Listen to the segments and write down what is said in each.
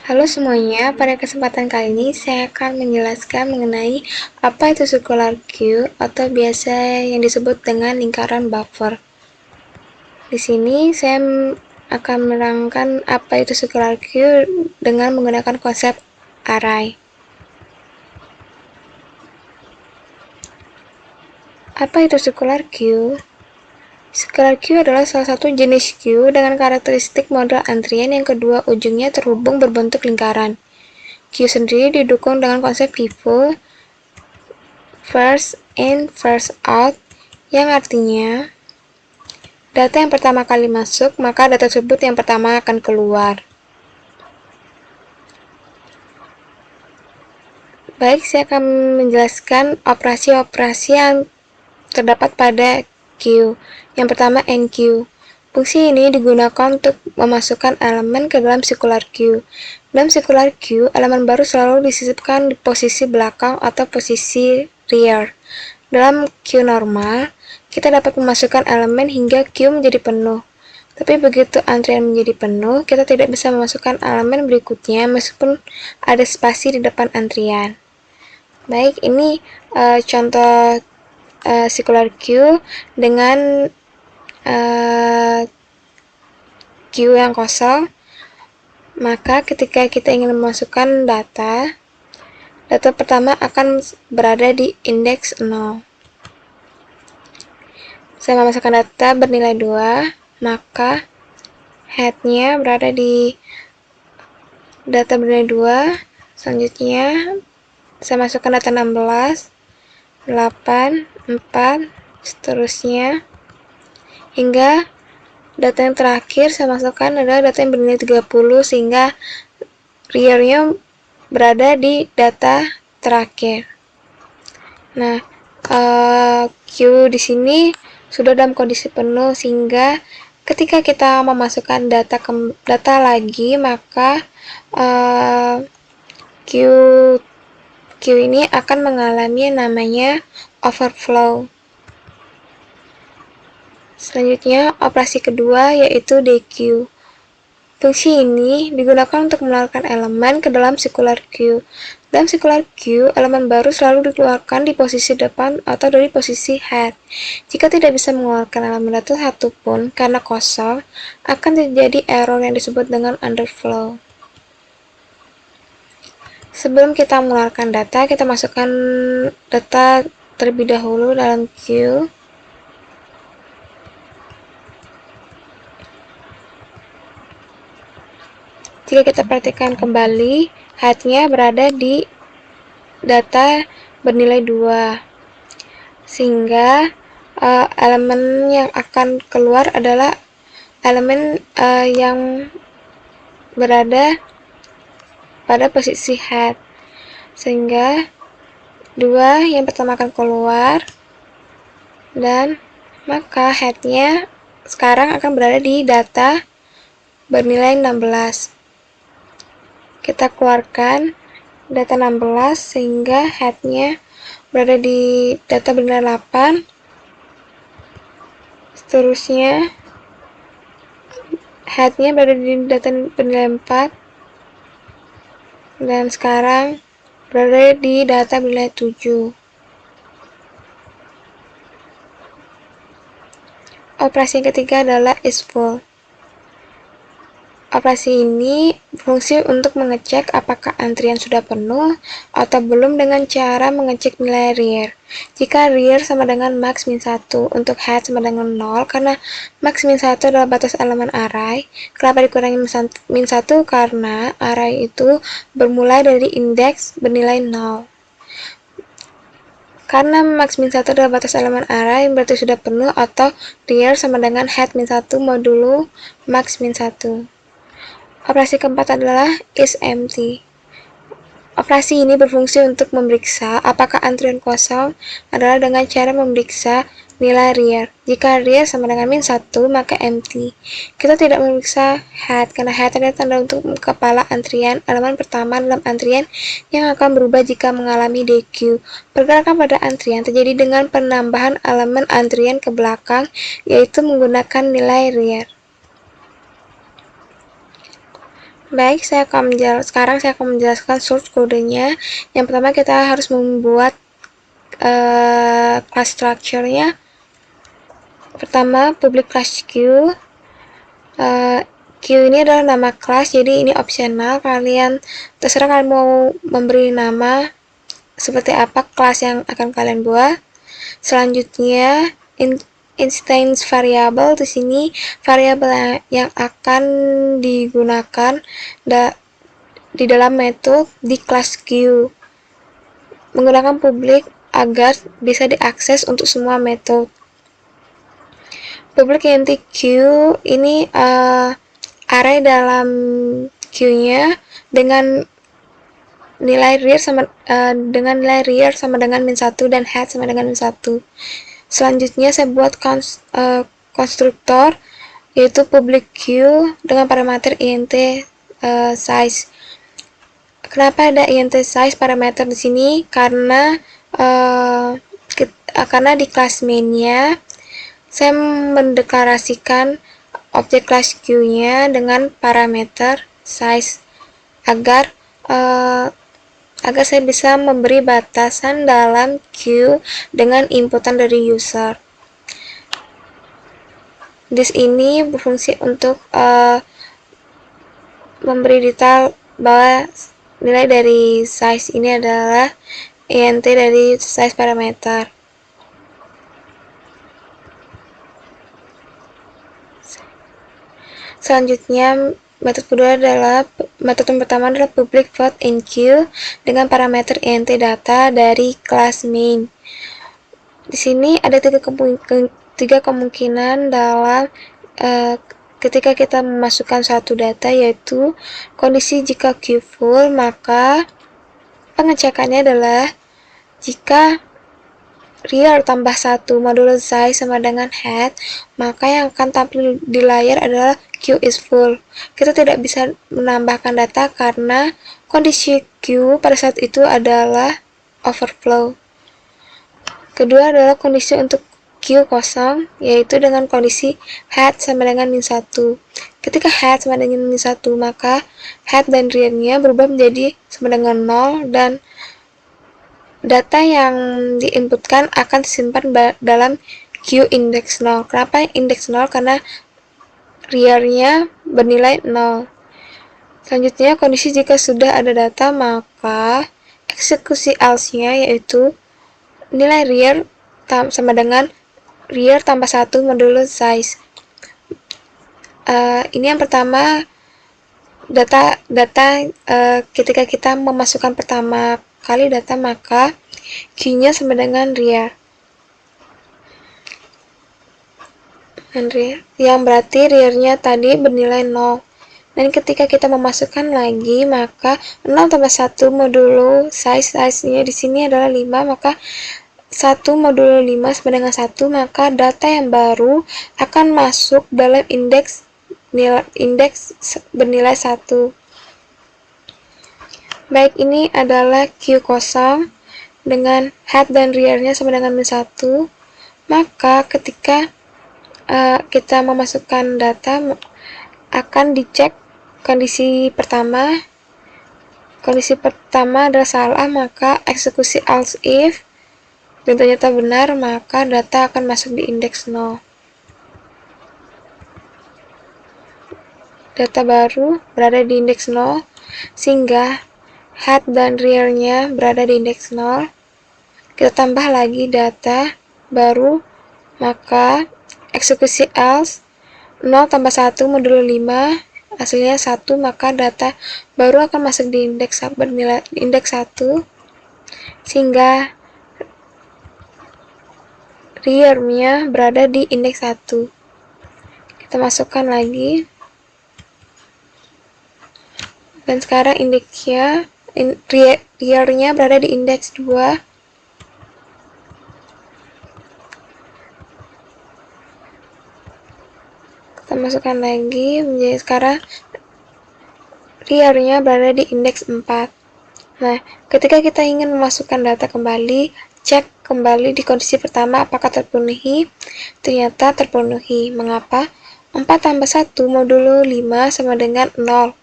Halo semuanya, pada kesempatan kali ini saya akan menjelaskan mengenai apa itu circular queue atau biasa yang disebut dengan lingkaran buffer. Di sini saya akan menerangkan apa itu circular queue dengan menggunakan konsep array. Apa itu circular queue? Circular queue adalah salah satu jenis queue dengan karakteristik model antrian yang kedua ujungnya terhubung berbentuk lingkaran. Queue sendiri didukung dengan konsep FIFO, first in, first out, yang artinya data yang pertama kali masuk, maka data tersebut yang pertama akan keluar. Baik, saya akan menjelaskan operasi-operasi yang terdapat pada queue. Yang pertama, enqueue. Fungsi ini digunakan untuk memasukkan elemen ke dalam circular queue. Dalam circular queue, elemen baru selalu disisipkan di posisi belakang atau posisi rear. Dalam queue normal, kita dapat memasukkan elemen hingga queue menjadi penuh. Tapi begitu antrian menjadi penuh, kita tidak bisa memasukkan elemen berikutnya meskipun ada spasi di depan antrian. Baik, ini contoh circular queue dengan queue yang kosong. Maka ketika kita ingin memasukkan data pertama akan berada di indeks 0. Saya memasukkan data bernilai 2, maka headnya berada di data bernilai 2. Selanjutnya saya masukkan data 16, 8, 4, seterusnya hingga data yang terakhir saya masukkan adalah data yang bernilai 30 sehingga rear-nya berada di data terakhir. Nah, queue di sini sudah dalam kondisi penuh sehingga ketika kita memasukkan data lagi, maka queue ini akan mengalami namanya overflow. Selanjutnya, operasi kedua yaitu dequeue. Fungsi ini digunakan untuk mengeluarkan elemen ke dalam circular queue. Dalam circular queue, elemen baru selalu dikeluarkan di posisi depan atau dari posisi head. Jika tidak bisa mengeluarkan elemen data satupun karena kosong, akan terjadi error yang disebut dengan underflow. Sebelum kita mengeluarkan data, kita masukkan data terlebih dahulu dalam queue. Jika kita perhatikan kembali, head-nya berada di data bernilai 2. Sehingga elemen yang akan keluar adalah elemen yang berada pada posisi head. Sehingga 2 yang pertama akan keluar dan maka head-nya sekarang akan berada di data bernilai 16. Kita keluarkan data 16 sehingga head-nya berada di data bernilai 8. Seterusnya head-nya berada di data bernilai 4. Dan sekarang berada di data bernilai 7. Operasi yang ketiga adalah isFull. Operasi ini berfungsi untuk mengecek apakah antrian sudah penuh atau belum dengan cara mengecek nilai rear. Jika rear sama dengan max min 1, untuk head sama dengan 0, karena max min 1 adalah batas elemen array. Kenapa dikurangi min 1? Karena array itu bermulai dari indeks bernilai 0. Karena max min 1 adalah batas elemen array, berarti sudah penuh atau rear sama dengan head min 1 modulo max min 1. Operasi keempat adalah isEmpty. Operasi ini berfungsi untuk memeriksa apakah antrian kosong adalah dengan cara memeriksa nilai rear. Jika rear sama dengan min 1, maka empty. Kita tidak memeriksa head, karena head adalah tanda untuk kepala antrian, elemen pertama dalam antrian yang akan berubah jika mengalami dequeue. Pergerakan pada antrian terjadi dengan penambahan elemen antrian ke belakang, yaitu menggunakan nilai rear. Baik, sekarang saya akan menjelaskan source kodenya. Yang pertama kita harus membuat class structure-nya. Pertama, public class Q. Q ini adalah nama kelas, jadi ini optional. Terserah kalian mau memberi nama seperti apa kelas yang akan kalian buat. Selanjutnya, instance variable. Di sini variabel yang akan digunakan di dalam metode di kelas Q. Menggunakan public agar bisa diakses untuk semua metode. Public int Q ini array dalam Q-nya dengan nilai rear sama dengan -1 dan head sama dengan -1. Selanjutnya saya buat konstruktor yaitu public Q dengan parameter int size. Kenapa ada int size parameter di sini? Karena di kelas mainnya saya mendeklarasikan objek kelas Q-nya dengan parameter size agar saya bisa memberi batasan dalam Q dengan inputan dari user. This ini berfungsi untuk memberi detail bahwa nilai dari size ini adalah int dari size parameter. Selanjutnya, metode yang pertama adalah public void in Q dengan parameter int data dari kelas main. Di sini ada tiga kemungkinan dalam ketika kita memasukkan suatu data, yaitu kondisi jika Q full, maka pengecekannya adalah jika rear tambah 1 modulo size sama dengan head, maka yang akan tampil di layar adalah Q is full. Kita tidak bisa menambahkan data karena kondisi Q pada saat itu adalah overflow. Kedua adalah kondisi untuk Q kosong, yaitu dengan kondisi head sama dengan -1. Ketika head sama dengan -1, maka head dan rear-nya berubah menjadi sama dengan 0 dan data yang diinputkan akan disimpan dalam Q index 0. Kenapa index 0? Karena rear-nya bernilai 0. Selanjutnya, kondisi jika sudah ada data, maka eksekusi else-nya yaitu nilai rear sama dengan rear tambah 1 modulo size. Ini yang pertama, data ketika kita memasukkan pertama kali data, maka Q-nya sama dengan rear. Yang berarti rear-nya tadi bernilai 0. Dan ketika kita memasukkan lagi, maka 0 tambah 1 modulo size-nya di sini adalah 5, maka 1 modulo 5 sama dengan 1, maka data yang baru akan masuk dalam indeks bernilai 1. Baik, ini adalah Q kosong dengan head dan rear-nya sama dengan -1. Maka ketika kita memasukkan data, akan dicek kondisi pertama. Kondisi pertama adalah salah, maka eksekusi else if dan ternyata benar, maka data akan masuk di indeks 0. Data baru berada di indeks 0, sehingga head dan rear-nya berada di indeks 0. Kita tambah lagi data baru, maka eksekusi else 0 tambah 1 modulo 5 hasilnya 1, maka data baru akan masuk di bernilai indeks 1, sehingga rear-nya berada di indeks 1. Kita masukkan lagi, dan sekarang indeksnya rear-nya berada di indeks 2. Kita masukkan lagi, menjadi sekarang rear-nya berada di indeks 4. Nah, ketika kita ingin memasukkan data kembali, cek kembali di kondisi pertama apakah terpenuhi. Ternyata terpenuhi. Mengapa? 4 tambah 1 modulo 5 sama dengan 0.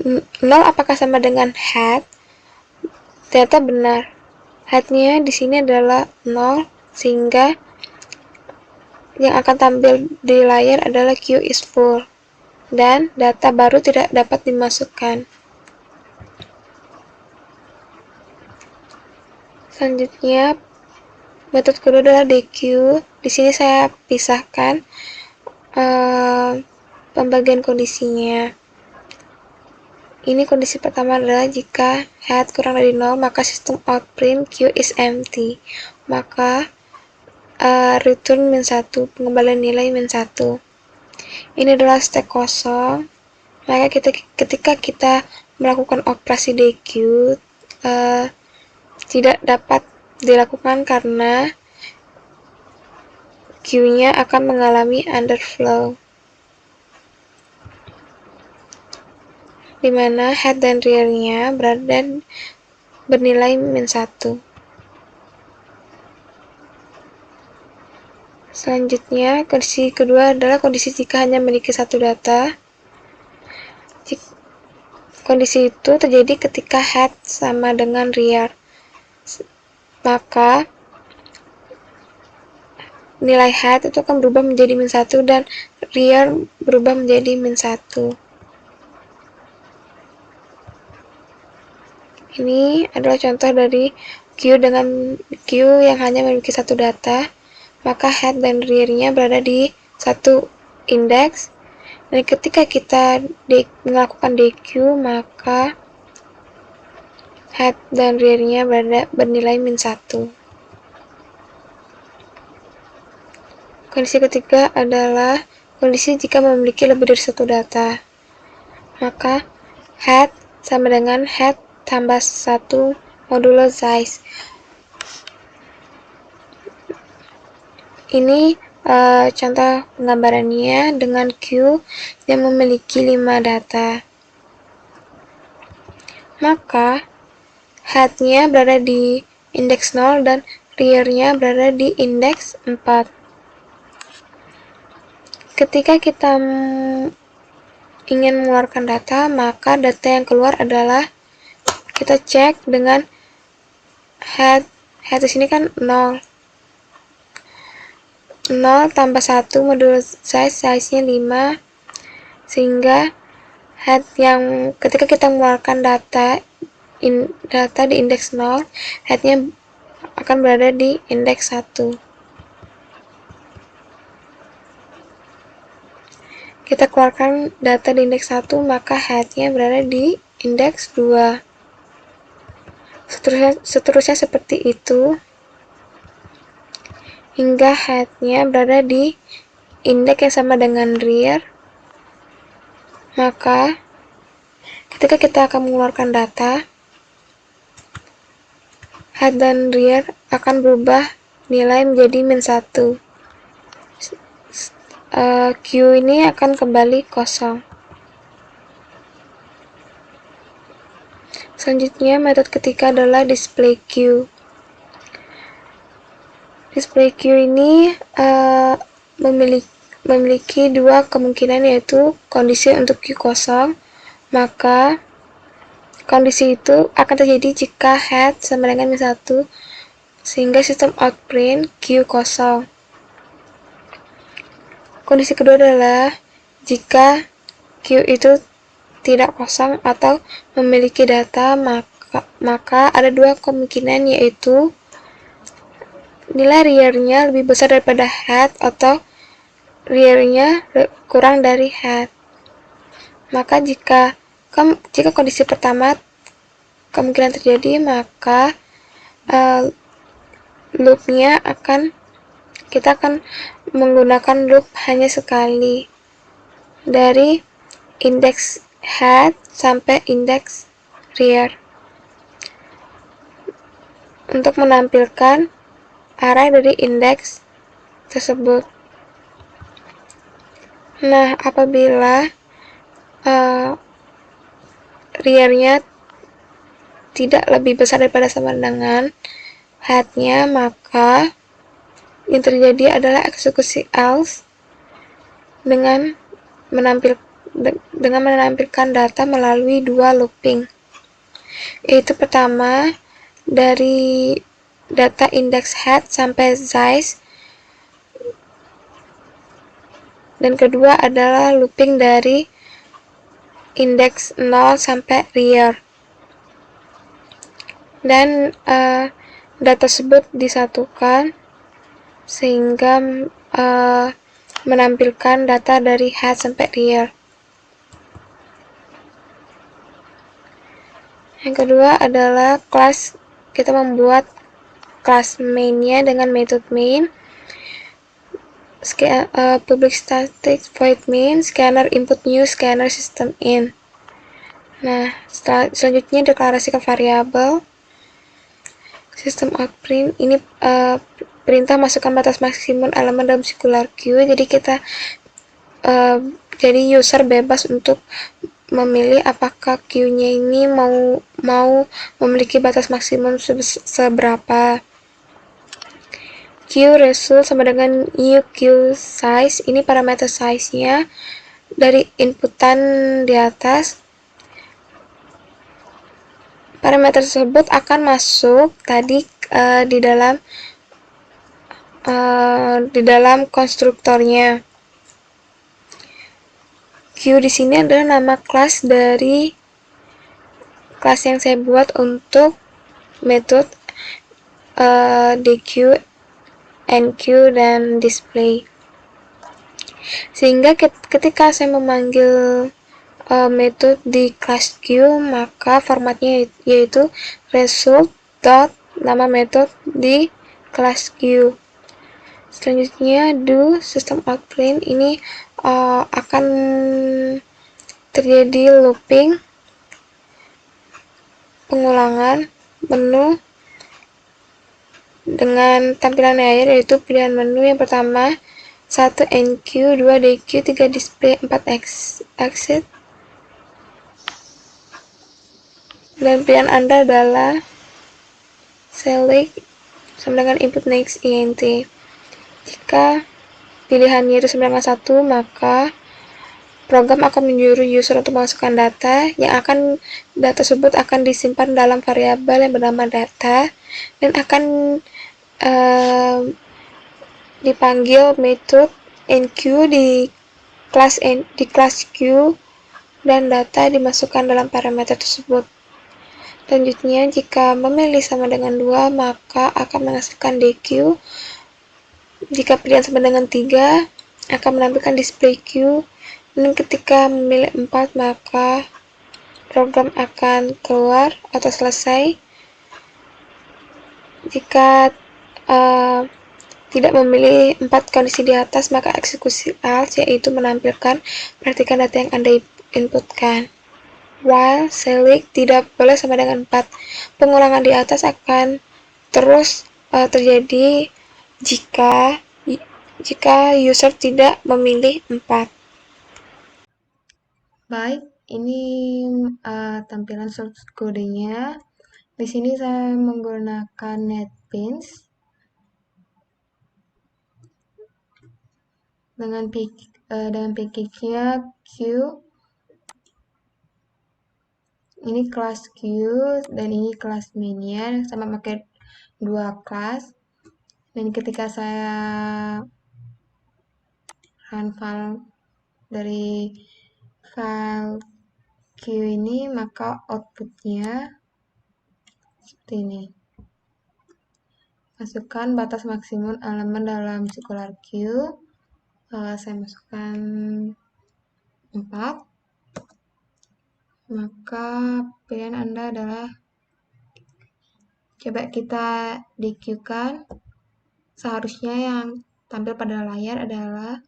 0 apakah sama dengan head? Ternyata benar. Head-nya di sini adalah 0, sehingga yang akan tampil di layar adalah queue is full, dan data baru tidak dapat dimasukkan. Selanjutnya, metode kedua adalah DQ. Di sini saya pisahkan pembagian kondisinya. Ini kondisi pertama adalah jika head kurang dari 0, maka sistem out print queue is empty. Maka return -1, pengembalian nilai -1. Ini adalah stack kosong. Maka ketika kita melakukan operasi DQ, tidak dapat dilakukan karena queue-nya akan mengalami underflow, di mana head dan rear-nya bernilai -1. Selanjutnya, kondisi kedua adalah kondisi jika hanya memiliki satu data. Kondisi itu terjadi ketika head sama dengan rear, maka nilai head itu akan berubah menjadi -1 dan rear berubah menjadi -1. Ini adalah contoh dari queue yang hanya memiliki satu data, maka head dan rear-nya berada di satu indeks, dan ketika kita melakukan DQ, maka head dan rear-nya bernilai -1. Kondisi ketiga adalah kondisi jika memiliki lebih dari satu data, maka head sama dengan head tambah 1 modulo size. Ini contoh penggambarannya dengan queue yang memiliki 5 data. Maka head-nya berada di indeks 0 dan rear-nya berada di indeks 4. Ketika kita ingin mengeluarkan data, maka data yang keluar adalah, kita cek dengan head di sini kan 0 tambah 1 modulo size-nya 5, sehingga head yang ketika kita mengeluarkan data di indeks 0, head-nya akan berada di indeks 1. Kita keluarkan data di indeks 1, maka head-nya berada di indeks 2. Seterusnya seperti itu, hingga head-nya berada di indeks yang sama dengan rear. Maka ketika kita akan mengeluarkan data, head dan rear akan berubah nilai menjadi -1. Queue ini akan kembali kosong. Selanjutnya, metode ketiga adalah display queue. Display queue ini memiliki dua kemungkinan, yaitu kondisi untuk queue kosong. Maka kondisi itu akan terjadi jika head sama dengan -1, sehingga sistem outprint queue kosong. Kondisi kedua adalah jika queue itu tidak kosong atau memiliki data, maka ada dua kemungkinan, yaitu nilai rear-nya lebih besar daripada head atau rear-nya kurang dari head. Maka jika kondisi pertama kemungkinan terjadi, maka loop-nya kita akan menggunakan loop hanya sekali, dari indeks head sampai indeks rear, untuk menampilkan array dari indeks tersebut. Nah, apabila rear-nya tidak lebih besar daripada sama dengan head-nya, maka yang terjadi adalah eksekusi else dengan dengan menampilkan data melalui dua looping. Yaitu pertama, dari data indeks head sampai size, dan kedua adalah looping dari indeks 0 sampai rear. Dan data tersebut disatukan sehingga menampilkan data dari head sampai rear. Yang kedua adalah kelas, kita membuat kelas main-nya dengan metode main, public static void main, scanner input new scanner system in. Nah, selanjutnya deklarasikan variabel system out print. Ini perintah masukkan batas maksimum elemen dalam circular queue. Jadi kita jadi user bebas untuk memilih apakah queue-nya ini mau memiliki batas maksimum seberapa. Queue result sama dengan new queue size. Ini parameter size-nya dari inputan di atas. Parameter tersebut akan masuk tadi di dalam konstruktornya. Queue di sini adalah nama kelas dari kelas yang saya buat untuk metode DQ, NQ, dan display. Sehingga ketika saya memanggil metode di kelas Q, maka formatnya yaitu result dot nama metode di kelas Q. Selanjutnya do system out print. Ini akan terjadi looping pengulangan menu dengan tampilan layer, yaitu pilihan menu yang pertama 1 NQ, 2 DQ, 3 display, 4 exit, dan pilihan Anda adalah select sama dengan input next int. Jika pilihannya itu sama dengan 1, maka program akan menyuruh user untuk memasukkan data tersebut akan disimpan dalam variabel yang bernama data dan akan dipanggil metode enq di kelas Q dan data dimasukkan dalam parameter tersebut. Selanjutnya, jika memilih sama dengan 2, maka akan menghasilkan DQ. Jika pilihan sama dengan 3, akan menampilkan display Q. Dan ketika memilih 4, maka program akan keluar atau selesai. Jika tidak memilih 4 kondisi di atas, maka eksekusi else, yaitu menampilkan perhatikan data yang Anda inputkan. While select tidak boleh sama dengan 4. Pengulangan di atas akan terus terjadi jika user tidak memilih 4. Baik, ini tampilan source kodenya. Di sini saya menggunakan NetBeans dengan package-nya Q. Ini kelas Q dan ini kelas main-nya, sama pakai 2 kelas. Dan ketika saya run file dari file Q ini, maka outputnya seperti ini. Masukkan batas maksimum elemen dalam circular Q. Saya masukkan 4. Maka pilihan Anda adalah, coba kita di-Q-kan. Seharusnya yang tampil pada layar adalah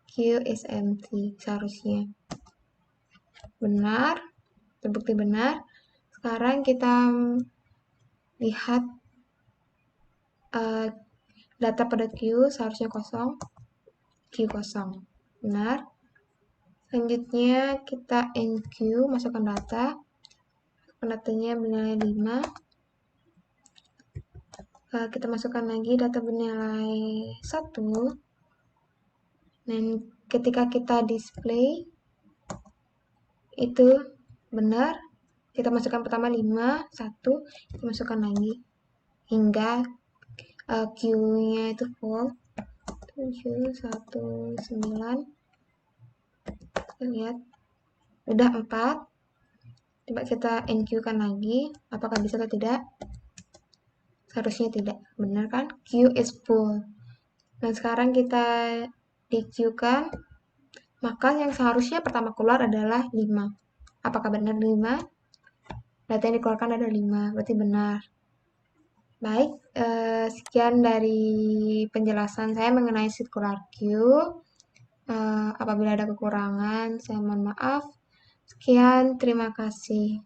Q is empty, seharusnya. Benar, terbukti benar. Sekarang kita lihat data pada Q, seharusnya kosong. Q kosong, benar. Selanjutnya kita NQ, masukkan data. Datanya bernilai 5. Kita masukkan lagi data bernilai 1. Dan ketika kita display, itu benar. Kita masukkan pertama 5, 1, kita masukkan lagi hingga Q-nya itu full. 7, 1, 9. Kita lihat udah 4. Coba kita NQ kan lagi, apakah bisa atau tidak? Seharusnya tidak, benar kan? Q is full. Dan sekarang kita di Q kan, maka yang seharusnya pertama keluar adalah 5. Apakah benar 5? Data yang dikeluarkan ada 5, berarti benar. Baik, sekian dari penjelasan saya mengenai circular queue. Apabila ada kekurangan, saya mohon maaf. Sekian, terima kasih.